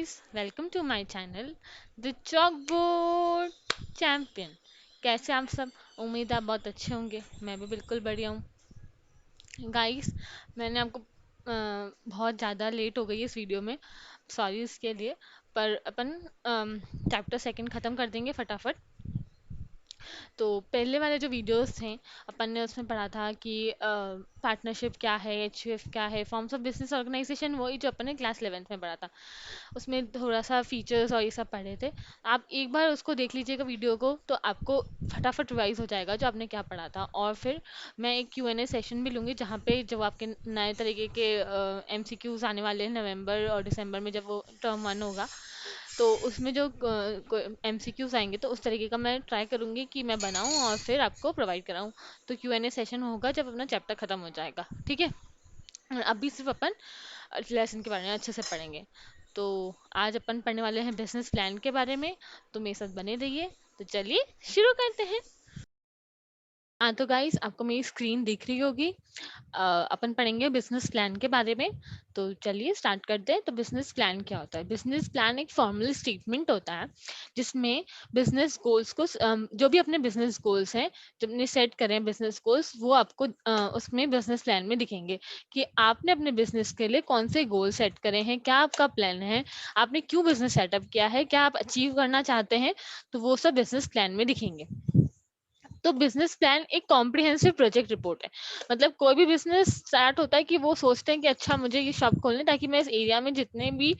guys, welcome to my channel The Chalkboard Champion। कैसे आप सब? उम्मीद है आप बहुत अच्छे होंगे। मैं भी बिल्कुल बढ़िया हूँ। गाइस, मैंने आपको बहुत ज़्यादा लेट हो गई है इस वीडियो में, सॉरी इसके लिए। पर अपन चैप्टर सेकंड ख़त्म कर देंगे फटाफट। तो पहले वाले जो वीडियोस थे, अपन ने उसमें पढ़ा था कि पार्टनरशिप क्या है, एचयूएफ क्या है, फॉर्म्स ऑफ बिजनेस ऑर्गेनाइजेशन, वही जो अपन ने क्लास 11th में पढ़ा था। उसमें थोड़ा सा फीचर्स और ये सब पढ़े थे। आप एक बार उसको देख लीजिएगा वीडियो को, तो आपको फटाफट रिवाइज हो जाएगा जो आपने क्या पढ़ा था। और फिर मैं एक क्यू एन ए सेशन भी लूँगी, जहाँ पे जब आपके नए तरीके के एम सी क्यूज़ आने वाले हैं नवंबर और दिसंबर में, जब वो टर्म 1 होगा, तो उसमें जो एमसीक्यूज आएंगे, तो उस तरीके का मैं ट्राई करूंगी कि मैं बनाऊं और फिर आपको प्रोवाइड कराऊं। तो क्यू एन ए सेशन होगा जब अपना चैप्टर खत्म हो जाएगा, ठीक है। और अभी सिर्फ अपन लेसन के बारे में अच्छे से पढ़ेंगे। तो आज अपन पढ़ने वाले हैं बिजनेस प्लान के बारे में। तो मेरे साथ बने रहिए। तो चलिए शुरू करते हैं। हाँ, तो गाइस आपको मेरी स्क्रीन दिख रही होगी। अपन पढ़ेंगे बिजनेस प्लान के बारे में। तो चलिए स्टार्ट करते हैं। तो बिजनेस प्लान क्या होता है? बिजनेस प्लान एक फॉर्मल स्टेटमेंट होता है, जिसमें बिजनेस गोल्स को जो भी अपने बिजनेस गोल्स हैं, जो अपने सेट करें बिजनेस गोल्स, वो आपको उसमें बिजनेस प्लान में दिखेंगे कि आपने अपने बिजनेस के लिए कौन से गोल सेट करे हैं, क्या आपका प्लान है, आपने क्यों बिजनेस सेटअप किया है, क्या आप अचीव करना चाहते हैं। तो वो सब बिजनेस प्लान में दिखेंगे। तो बिजनेस प्लान एक कॉम्प्रिहेंसिव प्रोजेक्ट रिपोर्ट है। मतलब कोई भी बिजनेस स्टार्ट होता है कि वो सोचते हैं कि अच्छा मुझे ये शॉप खोलनी, ताकि मैं इस एरिया में जितने भी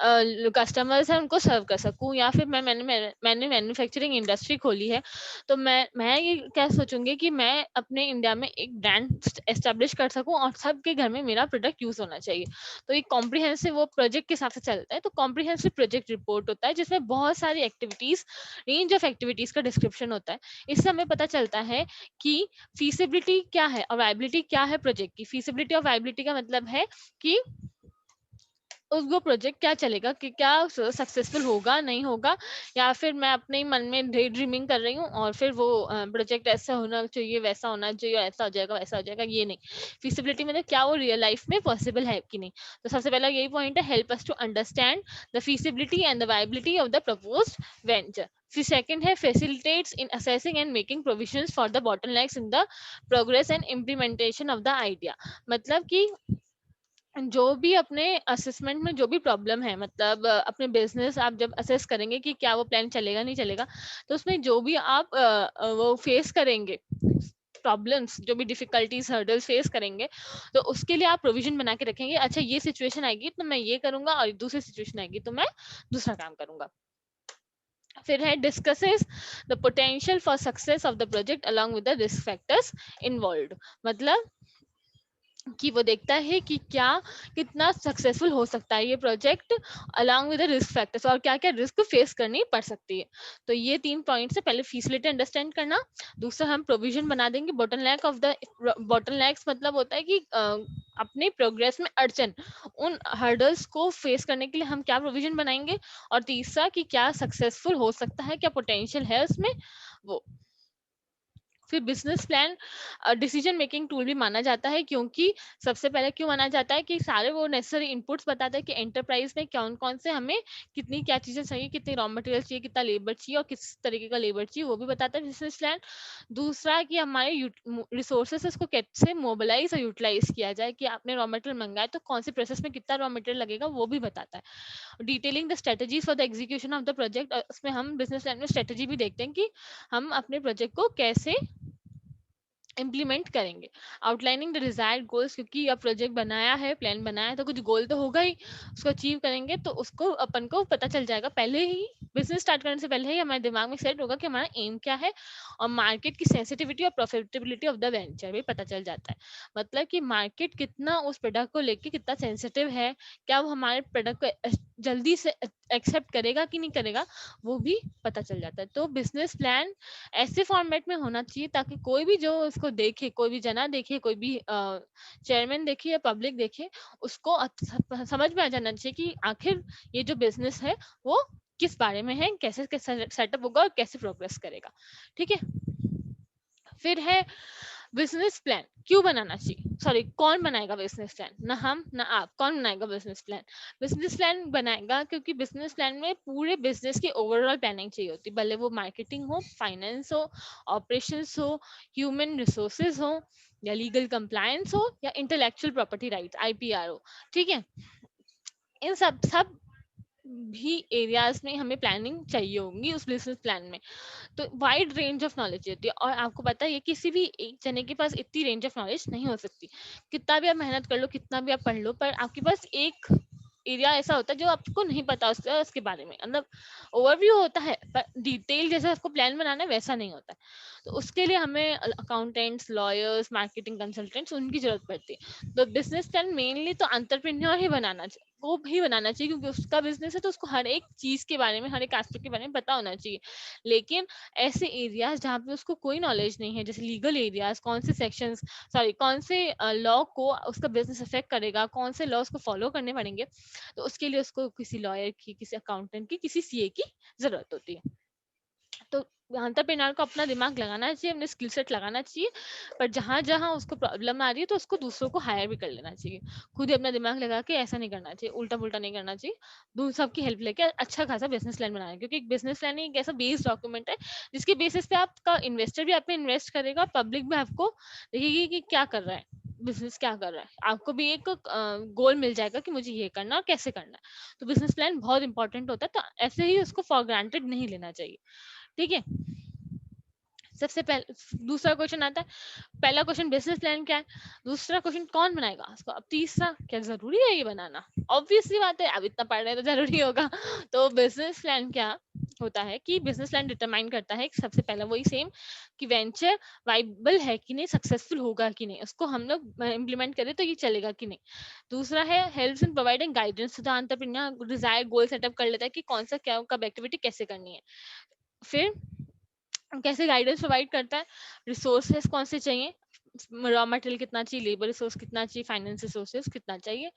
कस्टमर्स हैं उनको सर्व कर सकूं, या फिर मैंने मैन्युफैक्चरिंग इंडस्ट्री खोली है, तो मैं ये क्या सोचूंगी कि मैं अपने इंडिया में एक ब्रांड एस्टेब्लिश कर सकूं और सबके घर में मेरा प्रोडक्ट यूज होना चाहिए। तो एक कॉम्प्रिहेंसिव वो प्रोजेक्ट के हिसाब से चलता है। तो कॉम्प्रिहेंसिव प्रोजेक्ट रिपोर्ट होता है जिसमें बहुत सारी एक्टिविटीज, रेंज ऑफ एक्टिविटीज का डिस्क्रिप्शन होता है। इससे हमें पता चलता है कि फीसिबिलिटी क्या है और वायबिलिटी क्या है प्रोजेक्ट की। फीसिबिलिटी और वायबिलिटी का मतलब है कि वो प्रोजेक्ट क्या चलेगा, कि क्या सक्सेसफुल होगा नहीं होगा, या फिर मैं अपने ही मन में डे ड्रीमिंग कर रही हूँ और फिर वो प्रोजेक्ट ऐसा होना चाहिए, वैसा होना चाहिए, ऐसा हो जाएगा वैसा हो जाएगा, ये नहीं। फिजिबिलिटी मतलब क्या वो रियल लाइफ में पॉसिबल है कि नहीं। तो सबसे पहला यही पॉइंट है, help us to understand the feasibility and the viability of the proposed venture. फिर सेकंड है, facilitates in assessing and making provisions for the bottlenecks in the progress and implementation of the idea. मतलब कि जो भी अपने assessment में जो भी प्रॉब्लम है, मतलब अपने बिजनेस आप जब असेस करेंगे कि क्या वो प्लान चलेगा नहीं चलेगा, तो उसमें जो भी आप वो फेस करेंगे, प्रॉब्लम्स, जो भी डिफिकल्टीज हर्डल्स फेस करेंगे, तो उसके लिए आप प्रोविजन बना के रखेंगे। अच्छा, ये सिचुएशन आएगी तो मैं ये करूंगा, और दूसरी सिचुएशन आएगी तो मैं दूसरा काम करूंगा। फिर है, discusses the potential for success of the project along with the risk factors involve. मतलब कि वो देखता है कि क्या कितना सक्सेसफुल हो सकता है ये project along with the risk factors, और क्या क्या रिस्क फेस करनी पड़ सकती है। तो ये 3 पॉइंट्स है। पहले फीसिलिटी अंडरस्टैंड करना, दूसरा हम प्रोविजन बना देंगे, बॉटलनेक ऑफ द बॉटलनेक्स मतलब होता है कि अपने प्रोग्रेस में अड़चन, उन हर्डल्स को फेस करने के लिए हम क्या प्रोविजन बनाएंगे, और तीसरा कि क्या सक्सेसफुल हो सकता है, क्या पोटेंशियल है उसमें वो। फिर business plan decision making tool भी माना जाता है, क्योंकि सबसे पहले क्यों माना जाता है कि सारे वो नेसेसरी इनपुट्स बताता है कि एंटरप्राइज में कौन कौन से हमें कितनी क्या चीजें चाहिए, कितनी रॉ मटेरियल चाहिए, कितना लेबर चाहिए और किस तरीके का लेबर चाहिए, वो भी बताता है बिजनेस प्लान। दूसरा कि हमारे रिसोर्सेस को कैसे मोबिलाइज और यूटिलाइज किया जाए, कि आपने रॉ मटेरियल मंगाए तो कौन सी प्रोसेस में कितना रॉ मटेरियल लगेगा, वो भी बताता है। Detailing the strategies for the execution of the project, उसमें हम बिजनेस प्लान में स्ट्रेटजी भी देखते हैं कि हम अपने प्रोजेक्ट को कैसे इम्प्लीमेंट करेंगे। आउटलाइनिंग द डिजायर्ड गोल्स, क्योंकि अब प्रोजेक्ट बनाया है, प्लान बनाया है, तो कुछ गोल तो होगा ही, उसको अचीव करेंगे तो उसको अपन को पता चल जाएगा पहले ही। बिजनेस स्टार्ट करने से पहले ही हमारे दिमाग में सेट होगा कि हमारा एम क्या है, और मार्केट की सेंसिटिविटी और प्रॉफिटेबिलिटी ऑफ द वेंचर भी पता चल जाता है। मतलब कि मार्केट कितना उस प्रोडक्ट को लेके कितना सेंसिटिव है, क्या वो हमारे प्रोडक्ट को जल्दी से एक्सेप्ट करेगा कि नहीं करेगा, वो भी पता चल जाता है। तो बिजनेस प्लान ऐसे फॉर्मेट में होना चाहिए ताकि कोई भी जो उसको देखे, कोई भी जना देखे, कोई भी चेयरमैन देखे या पब्लिक देखे, उसको समझ में आ जाना चाहिए कि आखिर ये जो बिजनेस है वो किस बारे में है, कैसे कैसे सेटअप होगा और कैसे प्रोग्रेस करेगा। ठीक है। फिर है बिजनेस प्लान क्यों बनाना चाहिए, सॉरी कौन बनाएगा बिजनेस प्लान, ना हम ना आप, कौन बनाएगा बिजनेस प्लान? बिजनेस प्लान बनाएगा क्योंकि बिजनेस प्लान में पूरे बिजनेस की ओवरऑल प्लानिंग चाहिए होती है, भले वो मार्केटिंग हो, फाइनेंस हो, ऑपरेशंस हो, ह्यूमन रिसोर्सेज हो, या लीगल कंप्लायंस हो, या इंटेलेक्चुअल प्रॉपर्टी राइट्स आईपीआर हो। ठीक है, इन सब सब भी एरियाज में हमें प्लानिंग चाहिए होगी उस बिजनेस प्लान में। तो वाइड रेंज ऑफ नॉलेज होती है, और आपको पता है किसी भी एक जने के पास इतनी रेंज ऑफ नॉलेज नहीं हो सकती। कितना भी आप मेहनत कर लो, कितना भी आप पढ़ लो, पर आपके पास एक एरिया ऐसा होता है जो आपको नहीं पता उसके बारे में, मतलब ओवरव्यू होता है पर डिटेल जैसे आपको प्लान बनाना है वैसा नहीं होता है। तो उसके लिए हमें अकाउंटेंट्स, लॉयर्स, मार्केटिंग कंसल्टेंट्स उनकी जरूरत पड़ती है। तो बिजनेस प्लान मेनली तो एंटरप्रेन्योर ही बनाना चाहिए, वो भी बनाना चाहिए, क्योंकि उसका बिजनेस है तो उसको हर एक चीज के बारे में, हर एक एस्पेक्ट के बारे में पता होना चाहिए। लेकिन ऐसे एरियाज जहाँ पे उसको कोई नॉलेज नहीं है, जैसे लीगल एरियाज, कौन से सेक्शंस, सॉरी कौन से लॉ को उसका बिजनेस अफेक्ट करेगा, कौन से लॉज को फॉलो करने पड़ेंगे, तो उसके लिए उसको किसी लॉयर की, किसी अकाउंटेंट की, किसी सीए की जरूरत होती है। तो एंटरप्रेन्योर को अपना दिमाग लगाना चाहिए, अपने स्किल सेट लगाना चाहिए, पर जहां जहां उसको प्रॉब्लम आ रही है तो उसको दूसरों को हायर भी कर लेना चाहिए। खुद ही अपना दिमाग लगा के ऐसा नहीं करना चाहिए, उल्टा पुल्टा नहीं करना चाहिए, दूसरों सबकी हेल्प लेके अच्छा खासा बिजनेस प्लान बनाना है। क्योंकि एक बिजनेस प्लान एक ऐसा बेस्ड डॉक्यूमेंट है जिसके बेसिस पे आपका इन्वेस्टर भी आप पे इन्वेस्ट करेगा, पब्लिक भी आपको देखेगी कि क्या कर रहा है, बिजनेस क्या कर रहा है, आपको भी एक गोल मिल जाएगा कि मुझे ये करना और कैसे करना है। तो बिजनेस प्लान बहुत इंपॉर्टेंट होता है, तो ऐसे ही उसको फॉर ग्रांटेड नहीं लेना चाहिए। ठीक है, सबसे पहले दूसरा क्वेश्चन आता है, पहला क्वेश्चन बिजनेस प्लान क्या है, दूसरा क्वेश्चन कौन बनाएगा उसको, अब तीसरा क्या जरूरी है ये बनाना, ऑब्वियसली बात है, अब इतना पढ़ रहे हैं तो जरूरी होगा। तो बिजनेस प्लान क्या होता है कि बिजनेस प्लान डिटरमाइन करता है सबसे पहला वही सेम कि वेंचर वाइबल है कि नहीं, सक्सेसफुल होगा कि नहीं, उसको हम लोग इम्प्लीमेंट करें तो ये चलेगा कि नहीं। दूसरा है helps in providing guidance to the entrepreneur, desire goal setup कर लेता है कि कौन सा क्या कब एक्टिविटी कैसे करनी है। फिर कैसे गाइडेंस प्रोवाइड करता है, रिसोर्सेज कौन से चाहिए, रॉ मटेरियल कितना चाहिए, लेबर रिसोर्स कितना चाहिए, फाइनेंस रिसोर्सेज कितना चाहिए।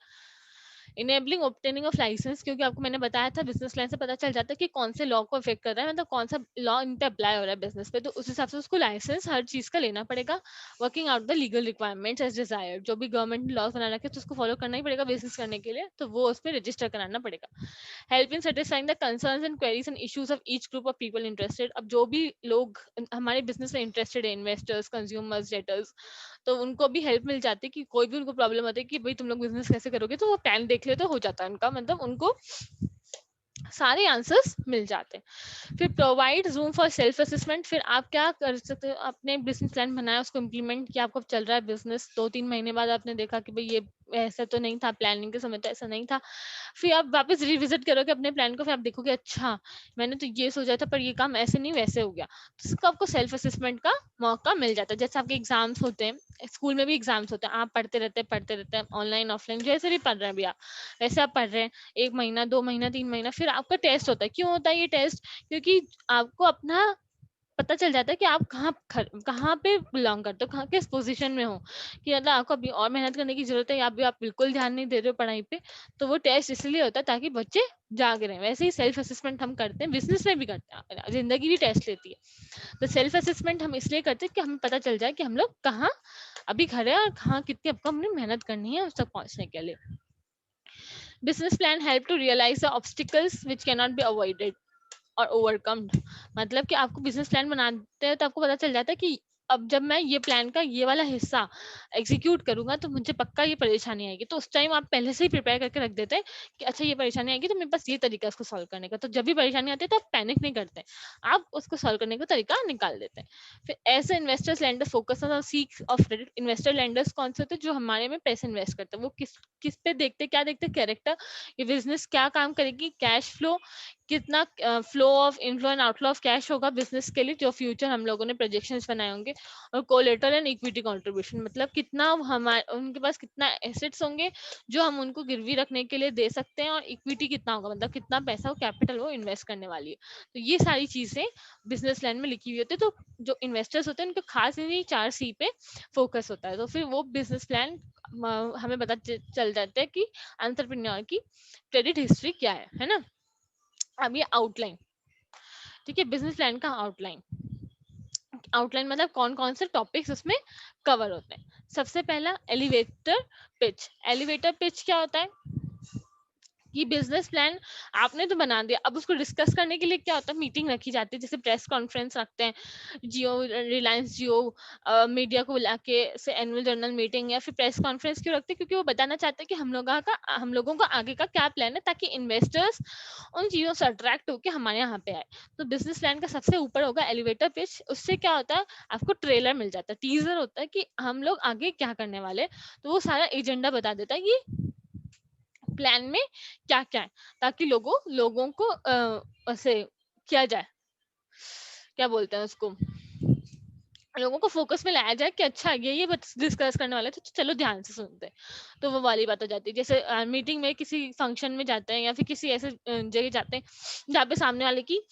इनेबलिंग ऑब्टेनिंग ऑफ लाइसेंस, क्योंकि आपको मैंने बताया था बिजनेस प्लान से पता चल जाता है कि कौन से लॉ को अफेक्ट कर रहा है, मतलब कौन सा लॉ इन पे अप्लाई हो रहा है बिजनेस पे, तो उस हिसाब से उसको लाइसेंस हर चीज का लेना पड़ेगा। Working out the legal requirements as desired, जो भी गवर्नमेंट ने लॉ बना रखे तो उसको फॉलो करना ही पड़ेगा बिजनेस करने के लिए, तो वो उस पर रजिस्टर कराना पड़ेगा। Help in satisfying the concerns and queries and issues of each group of people interested, अब जो भी लोग हमारे बिजनेस में इंटरेस्टेड है, इन्वेस्टर्स, कंज्यूमर्स, डेटर्स, तो उनको भी हेल्प मिल जाती है कि कोई भी उनको प्रॉब्लम आती है कि भाई तुम लोग बिजनेस कैसे करोगे, तो वो प्लान देख ले तो हो जाता है उनका, मतलब उनको सारे आंसर्स मिल जाते हैं। फिर provide room for self assessment, फिर आप क्या कर सकते हो, अपने बिजनेस प्लान बनाया, उसको इम्प्लीमेंट किया, आपको चल रहा है बिजनेस, 2-3 महीने बाद आपने देखा कि भाई ये ऐसा तो नहीं था, प्लानिंग के समय तो ऐसा नहीं था, फिर आप वापस रिविजिट करोगे अपने प्लान को, फिर आप देखोगे अच्छा मैंने तो ये सोचा था पर ये काम ऐसे नहीं वैसे हो गया, तो इसको आपको सेल्फ असेसमेंट का मौका मिल जाता है। जैसे आपके एग्जाम्स होते हैं, स्कूल में भी एग्जाम्स होते हैं, आप पढ़ते रहते हैं ऑनलाइन ऑफलाइन जैसे भी पढ़ रहे हैं, भी आप वैसे आप पढ़ रहे हैं 1 महीना, 2 महीना, 3 महीना, फिर आपका टेस्ट होता है। क्यों होता है ये टेस्ट, क्योंकि आपको अपना पता चल जाता है कि आप कहाँ पे बिलोंग करते हो, कहाँ किस पोजीशन में हो, कि मतलब आपको अभी और मेहनत करने की जरूरत है या अभी आप बिल्कुल ध्यान नहीं दे रहे हो पढ़ाई पे। तो वो टेस्ट इसलिए होता है ताकि बच्चे जाग रहे हैं। वैसे ही सेल्फ असेसमेंट हम करते हैं, बिजनेस में भी करते हैं, जिंदगी भी टेस्ट लेती है। तो सेल्फ असेसमेंट हम इसलिए करते हैं कि हमें पता चल जाए कि हम लोग कहाँ अभी खड़े हैं और कहाँ कितनी आपको हमने मेहनत करनी है उस तक पहुंचने के लिए। Business plan help to realise the obstacles which can not be avoided और ओवरकम्ड, मतलब कि आपको बिजनेस प्लान बनाते हैं तो आपको पता चल जाता है कि अब जब मैं ये प्लान का ये वाला हिस्सा एग्जीक्यूट करूंगा तो मुझे पक्का ये परेशानी आएगी, तो उस टाइम आप पहले से ही प्रिपेयर करके रख देते हैं कि अच्छा ये परेशानी आएगी तो मेरे पास ये तरीका है उसको सॉल्व करने का, तो जब भी परेशानी आती है तो आप पैनिक नहीं करते, आप उसको सॉल्व करने का तरीका निकाल देते हैं। फिर ऐसे investors lender focus on seek of credit, investor lenders कौन से होते हैं, जो हमारे में पैसे इन्वेस्ट करते हैं, वो किस किस पे देखते हैं, क्या देखते हैं, कैरेक्टर, ये बिजनेस क्या काम करेगी, कैश फ्लो, कितना flow of inflow and outflow of cash होगा बिजनेस के लिए, जो फ्यूचर हम लोगों ने प्रोजेक्शंस बनाए होंगे, और कोलेटरल एंड इक्विटी कंट्रीब्यूशन, मतलब कितना हमारे उनके पास कितना एसेट्स होंगे जो हम उनको गिरवी रखने के लिए दे सकते हैं, और इक्विटी कितना होगा, मतलब कितना पैसा वो कैपिटल वो इन्वेस्ट करने वाली है। तो ये सारी चीजें बिजनेस प्लान में लिखी हुई होती है, तो जो इन्वेस्टर्स होते हैं उनको खास इन्हीं 4C पे फोकस होता है, तो फिर वो बिजनेस प्लान हमें पता चल जाता है कि एंटरप्रेन्योर की क्रेडिट हिस्ट्री क्या है ना। अब ये आउटलाइन, ठीक है, बिजनेस प्लान का आउटलाइन, आउटलाइन मतलब कौन कौन से टॉपिक्स उसमें कवर होते हैं। सबसे पहला एलिवेटर पिच। एलिवेटर पिच क्या होता है कि बिजनेस प्लान आपने तो बना दिया, अब उसको डिस्कस करने के लिए क्या होता है, मीटिंग रखी जाती है, जैसे प्रेस कॉन्फ्रेंस रखते हैं, जियो रिलायंस जियो मीडिया को बुला के से एनुअल जर्नल मीटिंग या फिर प्रेस कॉन्फ्रेंस क्यों रखते हैं, क्योंकि वो बताना चाहते हैं कि हम लोगों का आगे का क्या प्लान है, ताकि इन्वेस्टर्स उन चीज़ों से अट्रैक्ट होकर हमारे यहाँ पे आए। तो बिजनेस प्लान का सबसे ऊपर होगा एलिवेटर पिच। उससे क्या होता है, आपको ट्रेलर मिल जाता है, टीजर होता है कि हम लोग आगे क्या करने वाले हैं। तो वो सारा एजेंडा बता देता है कि प्लान में क्या क्या है, ताकि लोगों को ऐसे किया जाए, क्या बोलते हैं उसको, लोगों को फोकस में लाया जाए कि अच्छा ये डिस्कस करने वाला है, तो चलो ध्यान से सुनते हैं। तो वो वाली बात हो जाती है। जैसे मीटिंग में किसी फंक्शन में जाते हैं या फिर किसी ऐसे जगह जाते हैं जहाँ पे सामने वाले की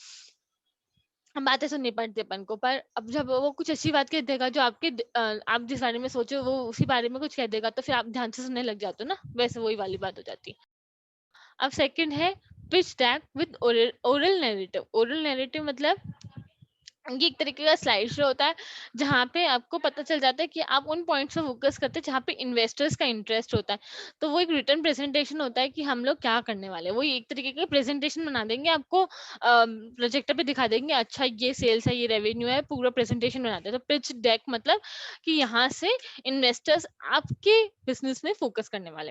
हम बातें सुननी पड़ती है अपन को, पर अब जब वो कुछ अच्छी बात कह देगा जो आप जिस बारे में सोचे वो उसी बारे में कुछ कह देगा, तो फिर आप ध्यान से सुनने लग जाते हो ना, वैसे वही वाली बात हो जाती है। अब सेकंड है pitch deck with oral narrative. Oral narrative मतलब ये एक तरीके का स्लाइड शो होता है, जहाँ पे आपको पता चल जाता है कि आप उन पॉइंट्स पे फोकस करते हैं जहाँ पे इन्वेस्टर्स का इंटरेस्ट होता है। तो वो एक रिटर्न प्रेजेंटेशन होता है कि हम लोग क्या करने वाले हैं, वो एक तरीके का प्रेजेंटेशन बना देंगे आपको, प्रोजेक्टर पे दिखा देंगे, अच्छा ये सेल्स है, ये रेवेन्यू है, पूरा प्रेजेंटेशन बनाते हैं। तो पिच डेक मतलब कि यहाँ से इन्वेस्टर्स आपके बिजनेस में फोकस करने वाले।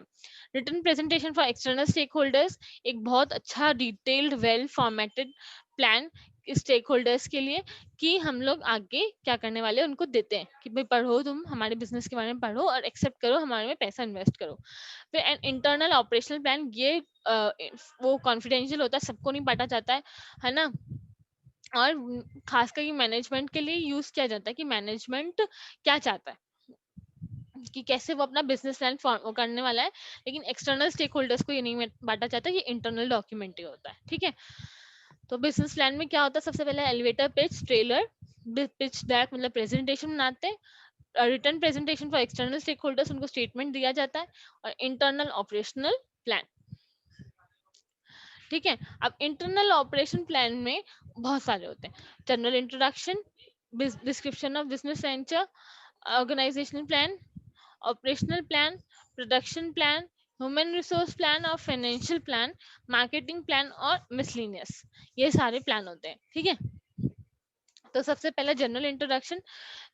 Return presentation for external stakeholders, एक बहुत अच्छा detailed well formatted plan stakeholders के लिए, कि हम लोग आगे क्या करने वाले हैं उनको देते हैं कि भाई पढ़ो, तुम हमारे बिजनेस के बारे में पढ़ो और एक्सेप्ट करो, हमारे में पैसा इन्वेस्ट करो। फिर एन इंटरनल ऑपरेशनल प्लान, ये वो कॉन्फिडेंशियल होता है, सबको नहीं बांटा जाता है ना। और खासकर ये मैनेजमेंट के लिए यूज किया जाता है कि मैनेजमेंट क्या चाहता है, कि कैसे वो अपना बिजनेस प्लान करने वाला है। लेकिन एक्सटर्नल स्टेक होल्डर्स को ये नहीं बांटा जाता, ये इंटरनल डॉक्यूमेंट ही होता है, ठीक है। तो बिजनेस प्लान में क्या होता है, सबसे पहले elevator pitch, trailer, pitch deck मतलब प्रेजेंटेशन बनाते हैं, return presentation for external stakeholders, उनको स्टेटमेंट दिया जाता है, और इंटरनल ऑपरेशनल प्लान, ठीक है। अब इंटरनल ऑपरेशन प्लान में बहुत सारे होते हैं। General introduction, description of business venture, organisational plan, operational plan, production plan, human resource plan और फाइनेंशियल प्लान, मार्केटिंग प्लान और मिसलिनियस, ये सारे प्लान होते हैं, ठीक है। तो सबसे पहले जनरल इंट्रोडक्शन।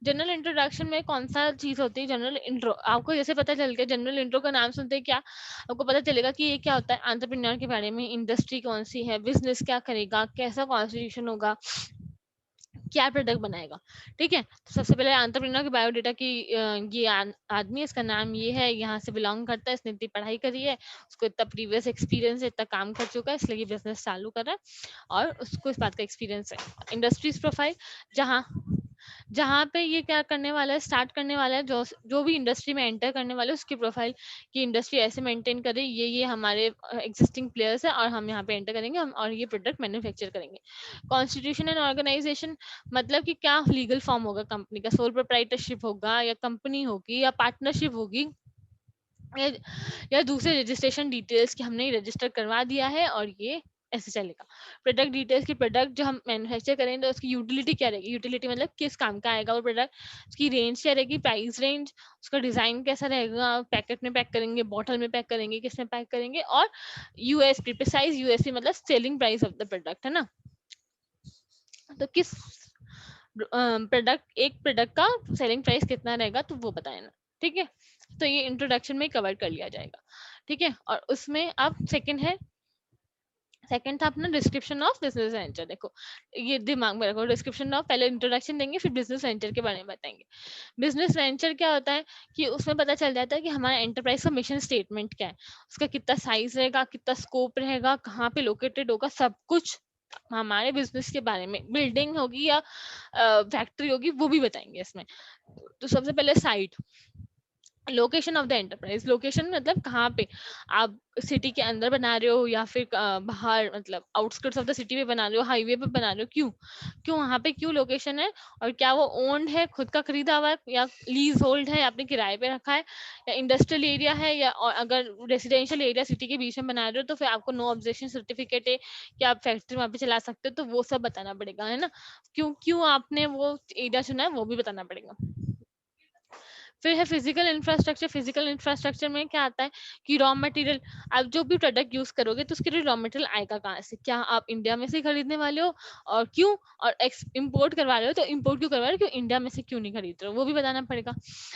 जनरल इंट्रोडक्शन में कौन सा चीज होती है, जनरल इंट्रो। आपको जैसे पता चल गया, जनरल इंट्रो का नाम सुनते ही क्या आपको पता चलेगा कि ये क्या होता है, एंटरप्रेन्योर के बारे में, इंडस्ट्री कौन सी है, बिजनेस क्या करेगा, कैसा कॉन्स्टिट्यूशन होगा, क्या प्रोडक्ट बनाएगा, ठीक है। तो सबसे पहले एंटरप्रेन्योर की बायोडाटा की, ये आदमी, इसका नाम ये है, यहाँ से बिलोंग करता है, इसने इतनी पढ़ाई करी है, उसको इतना प्रीवियस एक्सपीरियंस है, इतना काम कर चुका है, इसलिए ये बिजनेस चालू कर रहा है और उसको इस बात का एक्सपीरियंस है। इंडस्ट्रीज प्रोफाइल, जहाँ जहाँ पे ये क्या करने वाला है, स्टार्ट करने वाला है, जो जो भी इंडस्ट्री में एंटर करने वाले उसकी प्रोफाइल, कि इंडस्ट्री ऐसे मेंटेन करे, ये हमारे एग्जिस्टिंग प्लेयर्स है और हम यहाँ पे एंटर करेंगे, हम और ये प्रोडक्ट मैन्युफैक्चर करेंगे। कॉन्स्टिट्यूशन एंड ऑर्गेनाइजेशन, मतलब कि क्या लीगल फॉर्म होगा कंपनी का, सोल प्रोप्राइटरशिप होगा या कंपनी होगी या पार्टनरशिप होगी, या, या दूसरे रजिस्ट्रेशन डिटेल्स कि हमने रजिस्टर करवा दिया है और ये ऐसे चलेगा। प्रोडक्ट डिटेल्स की, प्रोडक्ट जो हम मैन्युफैक्चर करेंगे तो उसकी यूटिलिटी क्या रहेगी, यूटिलिटी मतलब किस काम का आएगा वो प्रोडक्ट, उसकी रेंज क्या रहेगी, प्राइस रेंज, उसका डिजाइन कैसा रहेगा, पैकेट में पैक करेंगे, बॉटल में पैक करेंगे, किस में पैक करेंगे, और यूएसपी, प्रिसाइज यूएसपी मतलब selling price of the product, है ना। तो किस प्रोडक्ट, एक प्रोडक्ट का सेलिंग प्राइस कितना रहेगा तो वो बताना, ठीक है। तो ये इंट्रोडक्शन में कवर कर लिया जाएगा, ठीक है। और उसमें अब सेकंड है, सेकंड था अपना डिस्क्रिप्शन ऑफ बिजनेस वेंचर। देखो ये दिमाग में रखो, डिस्क्रिप्शन ऑफ, पहले इंट्रोडक्शन देंगे फिर बिजनेस वेंचर के बारे में बताएंगे। बिजनेस वेंचर क्या होता है कि उसमें पता चल जाता है कि हमारा एंटरप्राइज का मिशन स्टेटमेंट क्या है, उसका कितना साइज रहेगा, कितना स्कोप रहेगा, कहाँ पे लोकेटेड होगा, सब कुछ हमारे बिजनेस के बारे में, बिल्डिंग होगी या फैक्ट्री होगी वो भी बताएंगे इसमें। तो सबसे पहले site, location of the enterprise, location मतलब कहाँ पे आप सिटी के अंदर बना रहे हो या फिर बाहर मतलब आउटस्कर्ट्स ऑफ द सिटी पे बना रहे हो, हाईवे पे बना रहे हो, क्यों क्यों वहाँ पे क्यों लोकेशन है, और क्या वो ओन्ड है, खुद का खरीदा हुआ है, या लीज होल्ड है, आपने किराए पे रखा है, या इंडस्ट्रियल एरिया है, या और अगर रेसिडेंशियल एरिया सिटी के बीच में बना रहे हो तो फिर आपको नो ऑब्जेक्शन सर्टिफिकेट है कि आप फैक्ट्री वहाँ पे चला सकते हो, तो वो सब बताना पड़ेगा, है ना। क्यों क्यों आपने वो एरिया चुना है वो भी बताना पड़ेगा। फिर है फिजिकल इंफ्रास्ट्रक्चर, फिजिकल इंफ्रास्ट्रक्चर में क्या आता है कि रॉ मटेरियल, आप जो भी प्रोडक्ट यूज करोगे तो उसके लिए रॉ मटेरियल आएगा कहाँ से, क्या आप इंडिया में से खरीदने वाले हो और क्यों, और इम्पोर्ट करवा रहे हो तो इम्पोर्ट क्यों करवा रहे हो, क्यों इंडिया में से क्यों नहीं खरीद रहे हो, वो भी बताना पड़ेगा।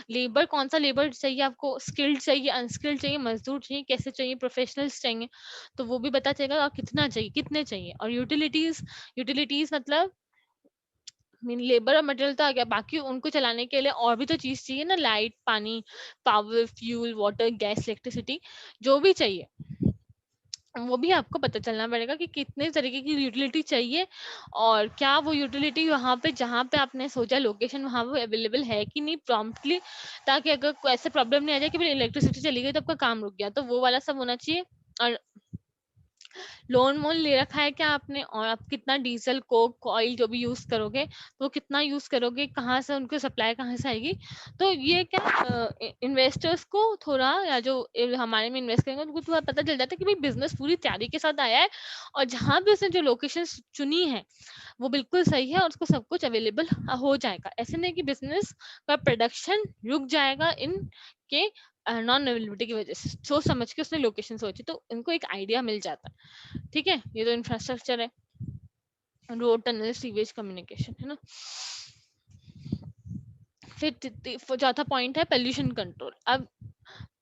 लेबर, कौन सा लेबर चाहिए आपको, स्किल्ड चाहिए, अनस्किल्ड चाहिए, मजदूर चाहिए, कैसे चाहिए, प्रोफेशनल्स चाहिए, तो वो भी पता चलेगा, और कितना चाहिए, कितने चाहिए। और यूटिलिटीज, यूटिलिटीज मतलब मीन लेबर और मटेरियल तो आ गया, बाकी उनको चलाने के लिए और भी तो चीज चाहिए ना, लाइट, पानी, power, fuel, water, gas, electricity, जो भी चाहिए वो भी आपको पता चलना पड़ेगा कि कितने तरीके की यूटिलिटी चाहिए, और क्या वो यूटिलिटी वहां पे जहाँ पे आपने सोचा लोकेशन वहां पे अवेलेबल है कि नहीं प्रॉम्प्टली, ताकि अगर कोई ऐसे प्रॉब्लम नहीं आ जाए कि भाई इलेक्ट्रिसिटी चली गई तो आपका काम रुक गया, तो वो वाला सब होना चाहिए। और लोन वोन ले रखा है क्या आपने, और आप कितना डीजल, कोक, ऑयल जो भी यूज करोगे तो कितना यूज करोगे, कहाँ से उनको सप्लाई कहाँ से आएगी। तो ये क्या इन्वेस्टर्स को थोड़ा, या जो हमारे में इन्वेस्ट करेंगे उनको थोड़ा पता चल जाता है कि भाई बिजनेस पूरी तैयारी के साथ आया है, और जहाँ भी उसने जो लोकेशन चुनी है वो बिल्कुल सही है, और उसको सब कुछ अवेलेबल हो जाएगा। ऐसे नहीं कि बिजनेस का प्रोडक्शन रुक जाएगा इन के नॉन अवेलेबिलिटी की वजह से, सोच समझ के उसने लोकेशन सोची, तो इनको एक आइडिया मिल जाता है। ठीक है, ये तो इंफ्रास्ट्रक्चर है, रोड, टनल, सीवेज, कम्युनिकेशन, है ना। फिर चौथा पॉइंट है पोल्यूशन कंट्रोल। अब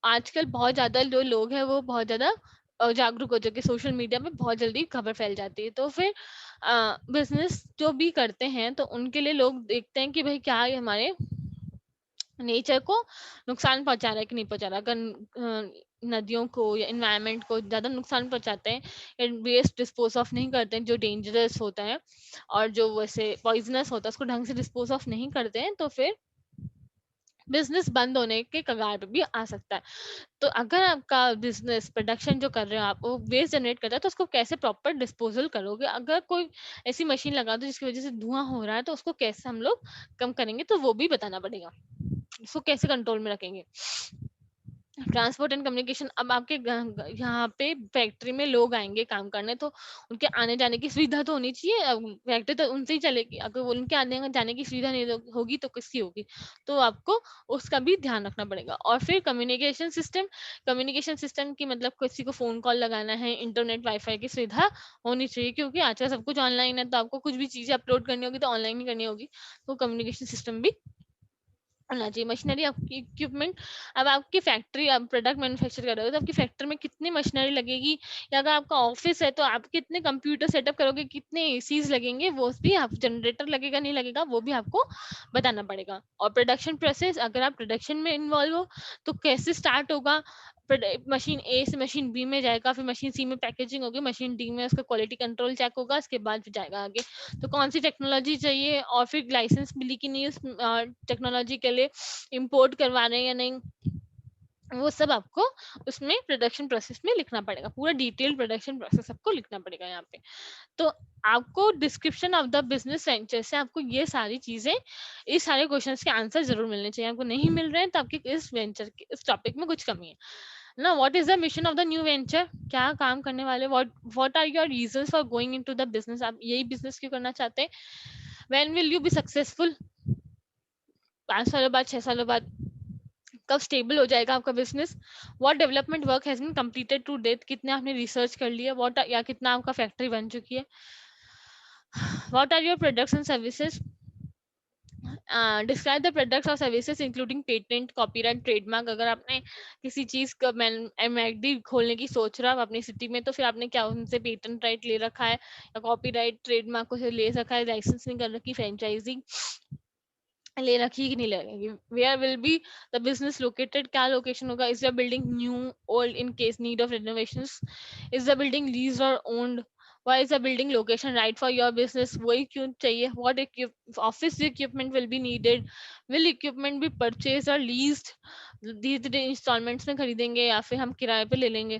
आजकल बहुत ज्यादा जो लोग हैं वो बहुत ज्यादा जागरूक हो चुके, सोशल मीडिया में बहुत जल्दी खबर फैल जाती है, तो फिर बिजनेस जो भी करते हैं तो उनके लिए लोग देखते हैं कि भाई क्या ये हमारे नेचर को नुकसान पहुंचा रहा है कि नहीं पहुंचा रहा। अगर नदियों को या इन्वायरमेंट को ज्यादा नुकसान पहुंचाते हैं, या वेस्ट डिस्पोज ऑफ नहीं करते हैं जो डेंजरस होता है और जो वैसे पॉइजनस होता है उसको ढंग से डिस्पोज ऑफ नहीं करते हैं, तो फिर बिजनेस बंद होने के कगार पे भी आ सकता है। तो अगर आपका बिजनेस प्रोडक्शन जो कर रहे हो आप वो वेस्ट जनरेट करता है, तो उसको कैसे प्रॉपर डिस्पोजल करोगे, अगर कोई ऐसी मशीन लगा दो जिसकी वजह से धुआं हो रहा है तो उसको कैसे हम लोग कम करेंगे, तो वो भी बताना पड़ेगा, उसको कैसे कंट्रोल में रखेंगे। ट्रांसपोर्ट एंड कम्युनिकेशन, अब आपके यहाँ पे फैक्ट्री में लोग आएंगे काम करने, तो उनके आने जाने की सुविधा तो होनी चाहिए, अब फैक्ट्री तो उनसे ही चलेगी, अगर वो उनके आने जाने की सुविधा नहीं होगी तो किसकी होगी, तो आपको उसका भी ध्यान रखना पड़ेगा। और फिर कम्युनिकेशन सिस्टम, कम्युनिकेशन सिस्टम की मतलब किसी को फोन कॉल लगाना है, इंटरनेट वाईफाई की सुविधा होनी चाहिए, क्योंकि आजकल सब कुछ ऑनलाइन है, तो आपको कुछ भी चीजें अपलोड करनी होगी तो ऑनलाइन ही करनी होगी, तो कम्युनिकेशन सिस्टम भी होना चाहिए। मशीनरी, आपकी इक्विपमेंट, अब आपकी फैक्ट्री, आप प्रोडक्ट मैन्युफैक्चर कर रहे हो तो आपकी फैक्ट्री में कितनी मशीनरी लगेगी, या अगर आपका ऑफिस है तो आप कितने कंप्यूटर सेटअप करोगे, कितने एसीज लगेंगे, वो भी आप, जनरेटर लगेगा नहीं लगेगा वो भी आपको बताना पड़ेगा। और प्रोडक्शन प्रोसेस, अगर आप प्रोडक्शन में इन्वॉल्व हो तो कैसे स्टार्ट होगा, मशीन ए से मशीन बी में जाएगा, फिर मशीन सी में पैकेजिंग होगी, मशीन डी में उसका क्वालिटी कंट्रोल चेक होगा, उसके बाद फिर जाएगा आगे, तो कौन सी टेक्नोलॉजी चाहिए, और फिर लाइसेंस मिली कि नहीं उस टेक्नोलॉजी के लिए, इंपोर्ट करवा रहे हैं या नहीं, वो सब आपको उसमें प्रोडक्शन प्रोसेस में लिखना पड़ेगा, पूरा डिटेल प्रोडक्शन प्रोसेस आपको लिखना पड़ेगा यहाँ पे। तो आपको description of the business venture से आपको ये सारी चीजें, इस सारे क्वेश्चंस के आंसर जरूर मिलने चाहिए, आपको नहीं मिल रहे हैं तो आपके इस वेंचर के इस टॉपिक में कुछ कमी है ना। What is the mission of the new venture, क्या काम करने वाले, what are your reasons for going into the business, आप यही बिजनेस क्यों करना चाहते हैं, when will you be successful, 5 सालों बाद, 6 सालों बाद, कब स्टेबल हो जाएगा आपका business, what development work has been completed to date, कितने आपने रिसर्च कर लिया, व्हाट या कितना आपका फैक्ट्री बन चुकी है, what are your products and services, describe the products और services including patent, copyright, trademark, अगर आपने किसी चीज का एमएडी खोलने की सोच रहा है अपनी सिटी में, तो फिर आपने क्या उनसे पेटेंट राइट ले रखा है, या कॉपीराइट ट्रेडमार्क को से ले रखा है, लाइसेंस नहीं कर रखी, फ्रेंचाइजिंग ले रखी कि नहीं लगेगी, where will be the business located, क्या लोकेशन होगा, is the building new, old, in case need of renovations, is the building leased और owned, Why is the building location right for your business? वही क्यों चाहिए? What office equipment will be needed? Will equipment be purchased or leased? धीरे-धीरे installments में खरीदेंगे या फिर हम किराए पे ले लेंगे?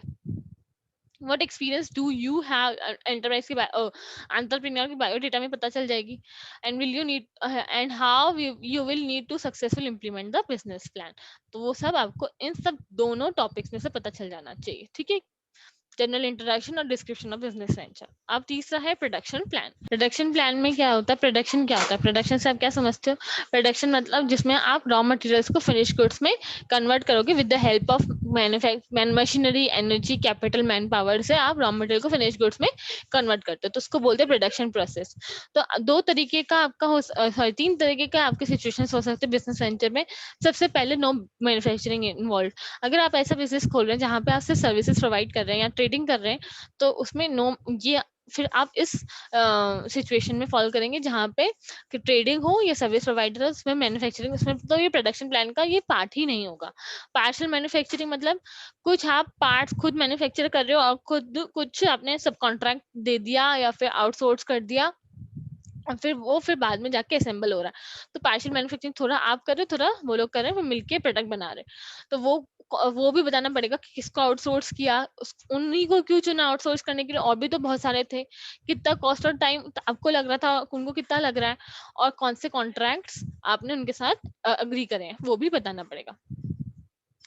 What experience do you have? Enterprise की एंटरप्रेन्योर की बायोडेटा में पता चल जाएगी. And will you need and how you will need to successful implement the business plan. तो वो सब आपको इन सब दोनों टॉपिक्स में से पता चल जाना चाहिए. ठीक है, जनरल इंट्रोडक्शन और डिस्क्रिप्शन ऑफ बिजनेस वेंचर. अब तीसरा है प्रोडक्शन प्लान. प्रोडक्शन प्लान में क्या होता है? प्रोडक्शन क्या होता है? प्रोडक्शन से आप क्या समझते हो? प्रोडक्शन मतलब जिसमें आप रॉ मटेरियल्स को फिनिश गुड्स में कन्वर्ट करोगे with the help of machinery, energy, capital, man power से आप रॉ मटेरियल को फिनिश गुड्स में कन्वर्ट करते हो, तो उसको बोलते हैं प्रोडक्शन प्रोसेस. तो दो तरीके का आपका सॉरी 3 तरीके का आपके सिचुएशंस हो सकते हैं बिजनेस वेंचर में. सबसे पहले नो मैन्युफैक्चरिंग इन्वॉल्व. अगर आप ऐसा बिजनेस खोल रहे हैं जहाँ पे आप सिर्फ सर्विसेज प्रोवाइड कर रहे हैं या ट्रेडिंग कर रहे हैं, तो उसमें नो ये फिर आप इस सिचुएशन में फॉलो करेंगे जहाँ पे ट्रेडिंग हो या सर्विस प्रोवाइडर हो, उसमें मैन्युफैक्चरिंग, उसमें तो ये प्रोडक्शन प्लान का ये पार्ट ही नहीं होगा. पार्शियल मैन्युफैक्चरिंग मतलब कुछ आप पार्ट्स खुद मैन्युफैक्चर कर रहे हो और खुद कुछ आपने सब कॉन्ट्रैक्ट दे दिया या फिर आउटसोर्स कर दिया और फिर बाद में जाके असेंबल हो रहा है. तो पार्शियल मैन्युफैक्चरिंग थोड़ा आप कर रहे हो, थोड़ा वो लोग कर रहे हैं, फिर मिलके प्रोडक्ट बना रहे हैं. तो वो भी बताना पड़ेगा कि किसको आउटसोर्स किया, उन्हीं को क्यों चुना आउटसोर्स करने के लिए. और भी तो बहुत सारे थे. कितना कॉस्ट और टाइम आपको लग रहा था, उनको कितना लग रहा है, और कौन से कॉन्ट्रैक्ट्स आपने उनके साथ अग्री करे हैं, वो भी बताना पड़ेगा.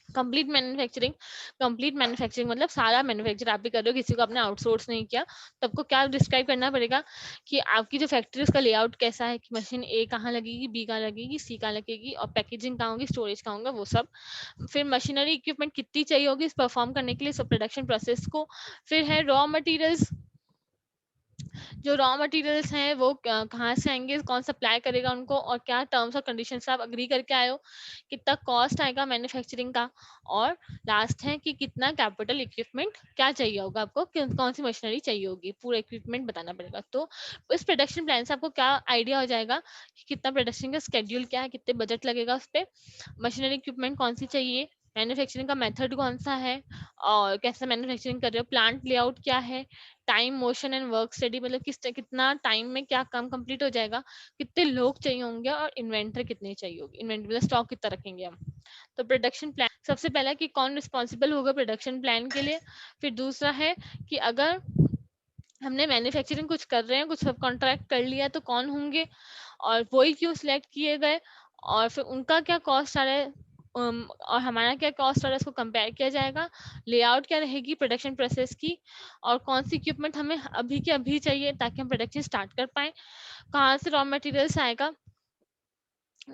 Complete manufacturing. कंप्लीट मैन्युफैक्चरिंग मतलब सारा मैन्युफैक्चर आप ही कर रहे हो, किसी को आपने आउटसोर्स नहीं किया. तो आपको क्या डिस्क्राइब करना पड़ेगा कि आपकी जो फैक्ट्री उसका लेआउट कैसा है, कि मशीन ए कहाँ लगेगी, बी कहाँ लगेगी, सी कहाँ लगेगी, और पैकेजिंग कहाँ होगी, स्टोरेज कहाँ होगा, वो सब. फिर मशीनरी इक्विपमेंट कितनी चाहिए होगी इस परफॉर्म करने के लिए, सब प्रोडक्शन प्रोसेस को. फिर है रॉ मटेरियल्स. जो रॉ मटेरियल्स हैं वो कहाँ से आएंगे, कौन सप्लाई करेगा उनको, और क्या टर्म्स और कंडीशंस आप अग्री करके आए हो, कितना कॉस्ट आएगा मैन्युफैक्चरिंग का. और लास्ट है कि कितना कैपिटल इक्विपमेंट क्या चाहिए होगा आपको, कौन सी मशीनरी चाहिए होगी, पूरा इक्विपमेंट बताना पड़ेगा. तो इस प्रोडक्शन प्लान से आपको क्या आइडिया हो जाएगा कि कितना प्रोडक्शन का स्केड्यूल क्या है, कितने बजट लगेगा उस पर, मशीनरी इक्विपमेंट कौन सी चाहिए, मैन्युफैक्चरिंग का मेथड कौन सा है, और कैसे मैन्युफैक्चरिंग कर रहे हो, प्लांट लेआउट क्या है, time, motion and work study मतलब कितना टाइम में क्या काम कंप्लीट हो जाएगा, कितने लोग चाहिए होंगे, और इन्वेंटरी कितनी चाहिए होगी, इन्वेंटरी मतलब स्टॉक कितना रखेंगे हम. तो प्रोडक्शन प्लान सबसे पहला कि कौन रिस्पॉन्सिबल होगा प्रोडक्शन प्लान के लिए. फिर दूसरा है कि अगर हमने मैन्युफैक्चरिंग कुछ कर रहे हैं, कुछ सब कॉन्ट्रैक्ट कर लिया, तो कौन होंगे और वही क्यों सिलेक्ट किए गए, और फिर उनका क्या कॉस्ट आ रहा है, और हमारा क्या कॉस्ट आ रहा है, इसको कंपेयर किया जाएगा. लेआउट क्या रहेगी प्रोडक्शन प्रोसेस की, और कौन सी इक्विपमेंट हमें अभी के अभी चाहिए ताकि हम प्रोडक्शन स्टार्ट कर पाए, कहाँ से रॉ मटेरियल्स आएगा,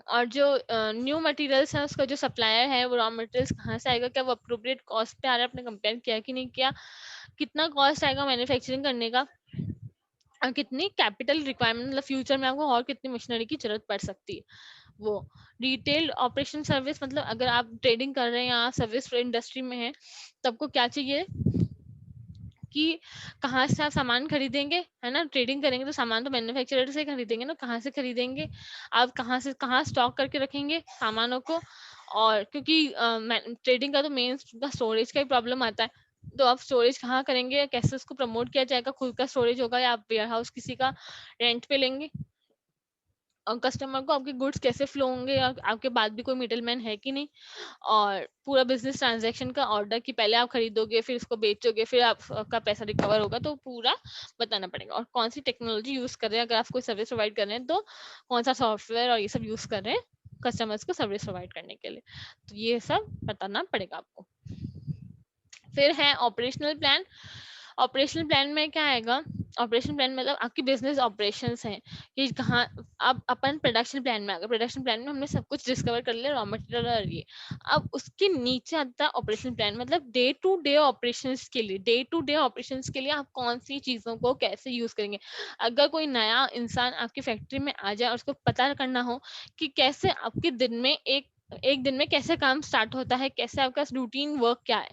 और जो न्यू मटेरियल्स है उसका जो सप्लायर है वो रॉ मटेरियल्स कहाँ से आएगा, क्या वो अप्रोप्रिएट कॉस्ट पे आ रहा है, आपने कंपेयर किया कि नहीं किया, कितना कॉस्ट आएगा मैन्युफैक्चरिंग करने का, और कितनी कैपिटल रिक्वायरमेंट मतलब फ्यूचर में आपको और कितनी मशीनरी की जरूरत पड़ सकती है. वो डिटेल्ड ऑपरेशन सर्विस मतलब अगर आप ट्रेडिंग कर रहे हैं या सर्विस इंडस्ट्री में है, तो आपको क्या चाहिए कि कहाँ से आप सामान खरीदेंगे, है ना. ट्रेडिंग करेंगे तो सामान तो मैन्युफैक्चरर से खरीदेंगे ना, कहाँ से खरीदेंगे, आप कहाँ से कहाँ स्टॉक करके रखेंगे सामानों को. और क्योंकि ट्रेडिंग का तो मेन स्टोरेज का ही प्रॉब्लम आता है, तो आप स्टोरेज कहाँ करेंगे, कैसे उसको प्रमोट किया जाएगा, खुद का स्टोरेज होगा या आप वेयर हाउस किसी का रेंट पे लेंगे, और कस्टमर को आपके गुड्स कैसे फ्लो होंगे, या आपके बाद भी कोई मिडलमैन है कि नहीं, और पूरा बिजनेस ट्रांजैक्शन का ऑर्डर कि पहले आप खरीदोगे फिर उसको बेचोगे फिर आपका पैसा रिकवर होगा, तो पूरा बताना पड़ेगा. और कौन सी टेक्नोलॉजी यूज कर रहे हैं, अगर आप कोई सर्विस प्रोवाइड कर रहे हैं तो कौन सा सॉफ्टवेयर और ये सब यूज कर रहे हैं कस्टमर्स को सर्विस प्रोवाइड करने के लिए, तो ये सब बताना पड़ेगा आपको. फिर है ऑपरेशनल प्लान. ऑपरेशनल प्लान में क्या आएगा, ऑपरेशन प्लान मतलब आपकी बिजनेस ऑपरेशंस हैं कि कहाँ. अब अपन प्रोडक्शन प्लान में आ गए, प्रोडक्शन प्लान में हमने सब कुछ डिस्कवर कर लिया, रॉ मटेरियल और ये. अब उसके नीचे आता है ऑपरेशन प्लान मतलब डे टू डे ऑपरेशंस के लिए, डे टू डे ऑपरेशंस के लिए आप कौन सी चीजों को कैसे यूज करेंगे. अगर कोई नया इंसान आपकी फैक्ट्री में आ जाए और उसको पता करना हो कि कैसे आपके दिन में एक दिन में कैसे काम स्टार्ट होता है, कैसे आपका रूटीन वर्क क्या है,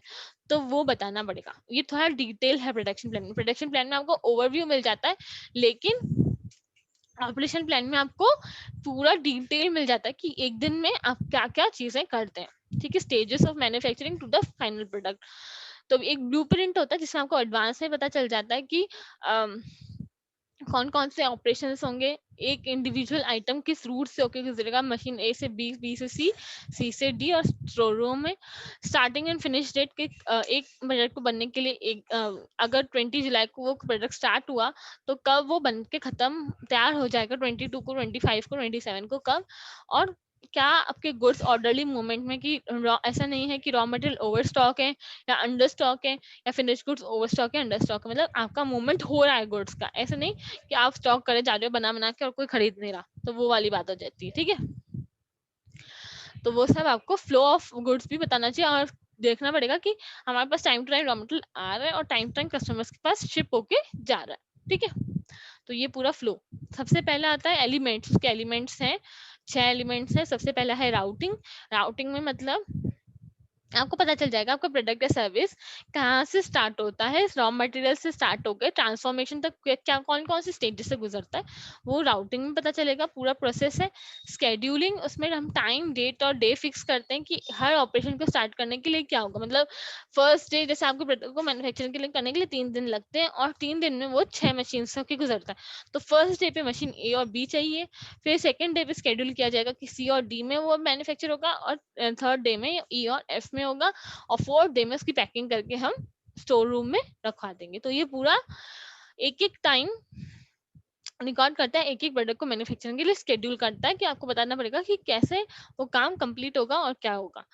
तो वो बताना पड़ेगा. ये थोड़ा डिटेल है प्रोडक्शन प्लान में. प्रोडक्शन प्लान में आपको ओवरव्यू मिल जाता है, लेकिन ऑपरेशन प्लान में आपको पूरा डिटेल मिल जाता है कि एक दिन में आप क्या क्या चीजें करते हैं. ठीक है, stages of manufacturing to the final product. तो एक ब्लूप्रिंट होता है जिसमें आपको एडवांस में पता चल जाता है कि कौन कौन से ऑपरेशंस होंगे, एक इंडिविजुअल आइटम किस रूट से होके गुजरेगा मशीन ए से बी, बी से सी, सी से डी, और स्टोर रूम में स्टार्टिंग एंड फिनिश डेट के एक प्रोडक्ट को बनने के लिए एक अगर 20 जुलाई को वो प्रोडक्ट स्टार्ट हुआ तो कब वो बन के खत्म तैयार हो जाएगा, 22 को, 25 को, 27 को कब, और क्या आपके गुड्स ऑर्डरली मूवमेंट में, कि ऐसा नहीं है कि रॉ मटेरियल ओवर स्टॉक है या अंडर स्टॉक है, या फिनिश गुड्स ओवर स्टॉक है, अंडर स्टॉक है, मतलब आपका मूवमेंट हो रहा है गुड्स का, ऐसा नहीं कि आप स्टॉक करे जा रहे हो बना बना के और कोई खरीद नहीं रहा, तो वो वाली बात हो जाती है। ठीक है, तो वो सब आपको फ्लो ऑफ गुड्स भी बताना चाहिए, और देखना पड़ेगा कि हमारे पास time to time raw material आ रहा है और टाइम टू टाइम कस्टमर्स के पास शिप होके जा रहा है। ठीक है, तो ये पूरा फ्लो। सबसे पहले आता है एलिमेंट्स, उसके एलिमेंट्स हैं 6 एलिमेंट्स हैं। सबसे पहला है राउटिंग। राउटिंग में मतलब आपको पता चल जाएगा आपका प्रोडक्ट या सर्विस कहाँ से स्टार्ट होता है, रॉ मटेरियल से स्टार्ट होकर ट्रांसफॉर्मेशन तक क्या कौन कौन से स्टेजेस से गुजरता है, वो राउटिंग में पता चलेगा, पूरा प्रोसेस है। स्केड्यूलिंग, उसमें हम टाइम डेट और डे फिक्स करते हैं कि हर ऑपरेशन को स्टार्ट करने के लिए क्या होगा, मतलब फर्स्ट डे जैसे आपके प्रोडक्ट को मैन्युफैक्चरिंग के लिए करने के लिए 3 दिन लगते हैं और 3 दिन में वो 6 मशीन से होकर गुजरता है। तो फर्स्ट डे पे मशीन ए और बी चाहिए, फिर सेकेंड डे पे स्केड्यूल किया जाएगा कि सी और डी में वो मैन्युफैक्चर होगा, और थर्ड डे में ई और एफ में होगा, और फोर्थ डे में उसकी पैकिंग करके हम स्टोर रूम में रखवा देंगे। तो ये पूरा एक एक टाइम रिकॉर्ड करता है, एक एक प्रोडक्ट को मैन्युफैक्चरिंग के लिए स्केड्यूल करता है कि आपको बताना पड़ेगा कि कैसे वो काम कंप्लीट होगा और क्या होगा।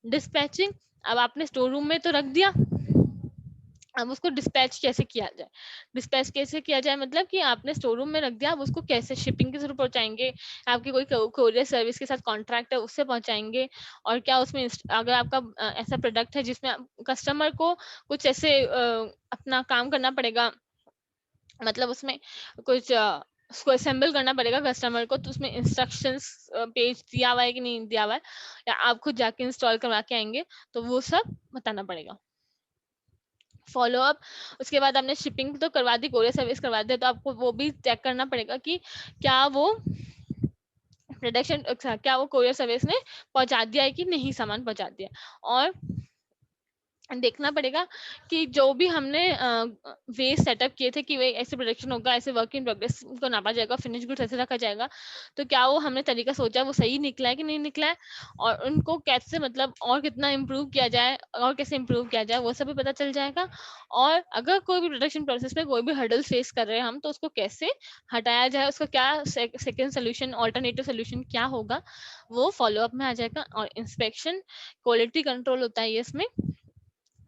डिस्पैचिंग, अब आपने स्टोर रूम में तो रख दिया, अब उसको डिस्पैच कैसे किया जाए। डिस्पैच कैसे किया जाए मतलब कि आपने स्टोर रूम में रख दिया, अब उसको कैसे शिपिंग के थ्रू पहुंचाएंगे, आपकी कोई कोरियर सर्विस के साथ कॉन्ट्रैक्ट है उससे पहुंचाएंगे, और क्या उसमें अगर आपका ऐसा प्रोडक्ट है जिसमें कस्टमर को कुछ ऐसे अपना काम करना पड़ेगा, मतलब उसमें कुछ उसको असेंबल करना पड़ेगा कस्टमर को, तो उसमें इंस्ट्रक्शंस पेज दिया हुआ है कि नहीं दिया हुआ है, या आप खुद जाके इंस्टॉल करवा के आएंगे, तो वो सब बताना पड़ेगा। फॉलो अप, उसके बाद आपने शिपिंग तो करवा दी, कोरियर सर्विस करवा दी, तो आपको वो भी चेक करना पड़ेगा कि क्या वो प्रोडक्शन, क्या वो कोरियर सर्विस ने पहुंचा दिया है कि नहीं, सामान पहुंचा दिया। और देखना पड़ेगा कि जो भी हमने वे सेटअप किए थे कि वे ऐसे प्रोडक्शन होगा, ऐसे वर्क इन प्रोग्रेस को नापा जाएगा, फिनिश गुड्स ऐसे रखा जाएगा, तो क्या वो हमने तरीका सोचा वो सही निकला है कि नहीं निकला है, और उनको कैसे मतलब और कितना इम्प्रूव किया जाए, और कैसे इम्प्रूव किया जाए वो सब भी पता चल जाएगा। और अगर कोई भी प्रोडक्शन प्रोसेस में कोई भी हर्डल फेस कर रहे हैं हम, तो उसको कैसे हटाया जाए, उसका क्या सेकेंड सोल्यूशन, ऑल्टरनेटिव सोल्यूशन क्या होगा, वो फॉलो अप में आ जाएगा। और इंस्पेक्शन, क्वालिटी कंट्रोल होता है ये इसमें,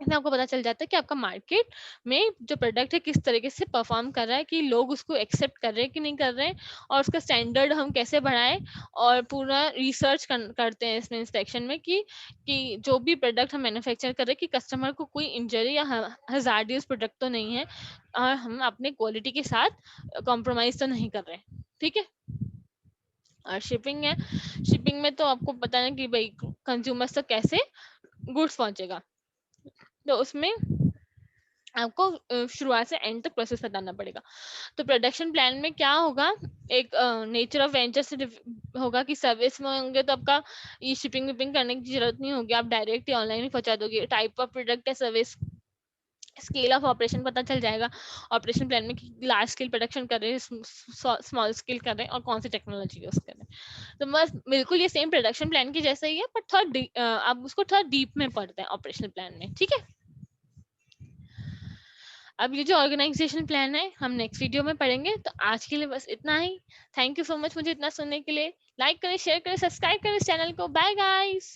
इसमें आपको पता चल जाता है कि आपका मार्केट में जो प्रोडक्ट है किस तरीके से परफॉर्म कर रहा है, कि लोग उसको एक्सेप्ट कर रहे हैं कि नहीं कर रहे हैं, और उसका स्टैंडर्ड हम कैसे बढ़ाएं। और पूरा रिसर्च करते हैं इसमें इंस्पेक्शन में कि जो भी प्रोडक्ट हम मैन्युफैक्चर कर रहे हैं कि कस्टमर को कोई इंजरी या हजार्डियस प्रोडक्ट तो नहीं है, और हम अपने क्वालिटी के साथ कॉम्प्रोमाइज तो नहीं कर रहे। ठीक है, और शिपिंग है, शिपिंग में तो आपको पता है कि भाई कंज्यूमर्स तक कैसे गुड्स पहुंचेगा, तो उसमें आपको शुरुआत से एंड तक प्रोसेस बताना पड़ेगा। तो प्रोडक्शन प्लान में क्या होगा, एक नेचर ऑफ वेंचर से होगा कि सर्विस में होंगे तो आपका ये शिपिंग विपिंग करने की जरूरत नहीं होगी, आप डायरेक्ट ही ऑनलाइन ही पहुंचा दोगे। टाइप ऑफ प्रोडक्ट है, सर्विस, स्केल ऑफ ऑपरेशन पता चल जाएगा ऑपरेशन प्लान में कि लार्ज स्केल प्रोडक्शन कर रहे हैं, स्मॉल स्केल कर रहे हैं, और कौन सी टेक्नोलॉजी यूज कर रहे हैं। तो बस बिल्कुल ये सेम प्रोडक्शन प्लान की जैसा ही है, पर थोड़ा आप उसको थोड़ा डीप में पढ़ते हैं ऑपरेशनल प्लान में। ठीक है, अब ये जो ऑर्गेनाइजेशन प्लान है हम नेक्स्ट वीडियो में पढ़ेंगे। तो आज के लिए बस इतना ही। थैंक यू सो मच मुझे इतना सुनने के लिए। लाइक करें, शेयर करें, सब्सक्राइब करें इस चैनल को। Bye guys.